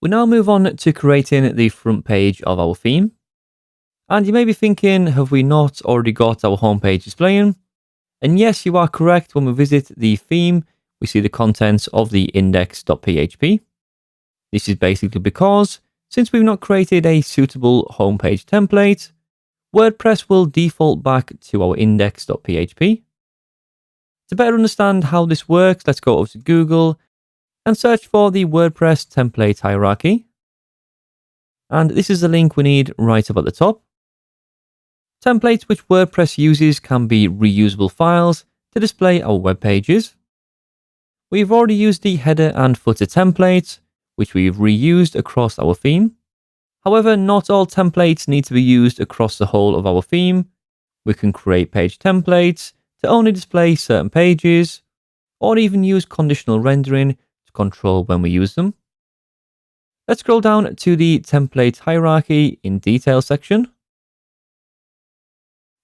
We now move on to creating the front page of our theme. And you may be thinking, have we not already got our homepage displaying? And yes, you are correct. When we visit the theme, we see the contents of the index.php. This is basically because, since we've not created a suitable homepage template, WordPress will default back to our index.php. To better understand how this works, let's go over to Google and search for the WordPress template hierarchy. And this is the link we need right up at the top. Templates which WordPress uses can be reusable files to display our web pages. We've already used the header and footer templates, which we've reused across our theme. However, not all templates need to be used across the whole of our theme. We can create page templates to only display certain pages, or even use conditional rendering to control when we use them. Let's scroll down to the template hierarchy in detail section.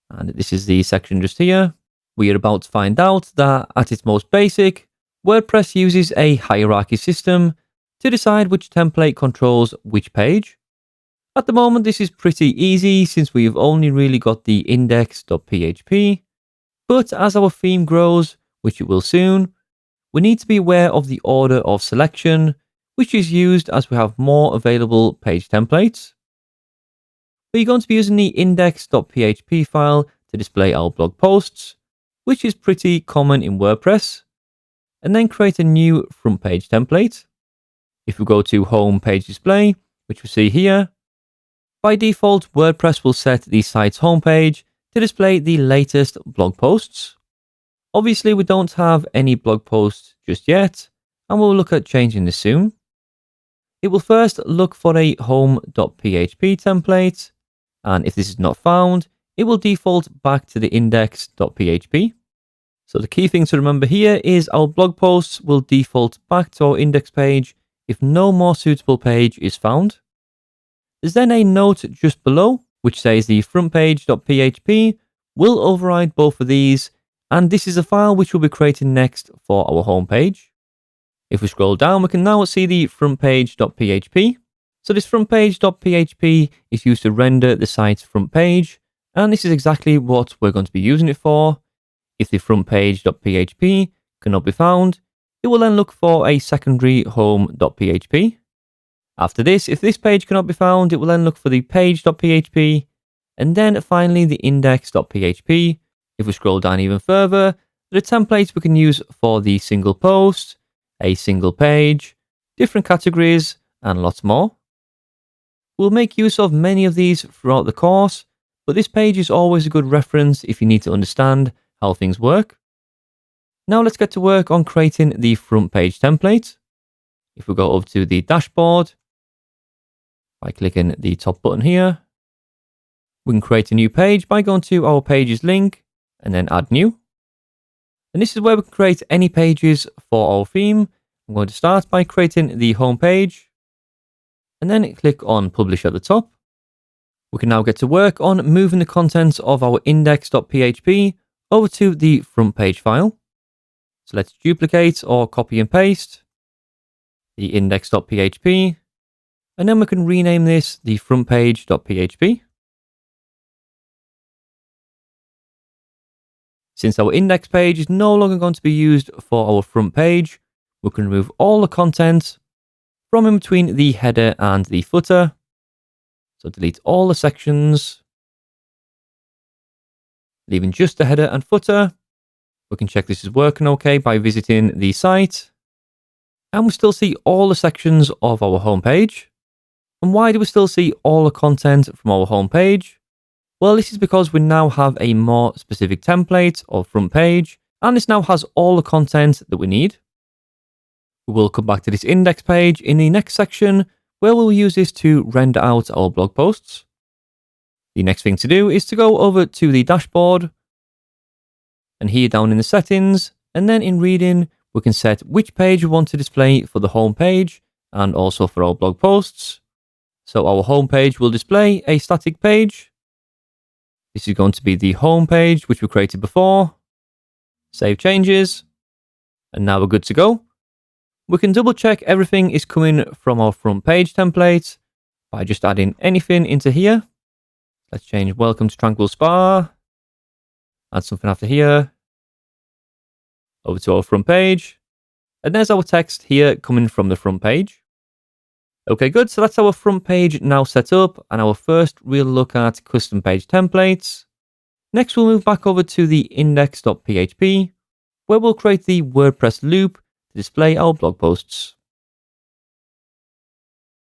And this is the section just here. We are about to find out that at its most basic, WordPress uses a hierarchy system to decide which template controls which page. At the moment, this is pretty easy since we've only really got the index.php. But as our theme grows, which it will soon, we need to be aware of the order of selection, which is used as we have more available page templates. We're going to be using the index.php file to display our blog posts, which is pretty common in WordPress, and then create a new front page template. If we go to home page display, which we see here, by default, WordPress will set the site's homepage to display the latest blog posts. Obviously, we don't have any blog posts just yet, and we'll look at changing this soon. It will first look for a home.php template, and if this is not found, it will default back to the index.php. So the key thing to remember here is our blog posts will default back to our index page if no more suitable page is found. There's then a note just below, which says the frontpage.php will override both of these, and this is a file which we'll be creating next for our homepage. If we scroll down, we can now see the frontpage.php. So this frontpage.php is used to render the site's front page, and this is exactly what we're going to be using it for. If the frontpage.php cannot be found, it will then look for a secondary home.php. After this, if this page cannot be found, it will then look for the page.php, and then finally the index.php. If we scroll down even further, there are templates we can use for the single post, a single page, different categories, and lots more. We'll make use of many of these throughout the course, but this page is always a good reference if you need to understand how things work. Now let's get to work on creating the front page template. If we go over to the dashboard, by clicking the top button here, we can create a new page by going to our pages link and then add new. And this is where we can create any pages for our theme. I'm going to start by creating the home page and then click on publish at the top. We can now get to work on moving the contents of our index.php over to the front page file. So let's duplicate or copy and paste the index.php, and then we can rename this the frontpage.php. Since our index page is no longer going to be used for our front page, we can remove all the content from in between the header and the footer. So delete all the sections, leaving just the header and footer. We can check this is working okay by visiting the site. And we still see all the sections of our homepage. And why do we still see all the content from our homepage? Well, this is because we now have a more specific template or front page, and this now has all the content that we need. We will come back to this index page in the next section, where we'll use this to render out our blog posts. The next thing to do is to go over to the dashboard, and here down in the settings, and then in reading, we can set which page we want to display for the home page and also for our blog posts. So our home page will display a static page. This is going to be the home page, which we created before. Save changes. And now we're good to go. We can double check everything is coming from our front page template by just adding anything into here. Let's change welcome to Tranquil Spa. Add something after here. Over to our front page. And there's our text here coming from the front page. Okay, good. So that's our front page now set up, and our first real look at custom page templates. Next, we'll move back over to the index.php, where we'll create the WordPress loop to display our blog posts.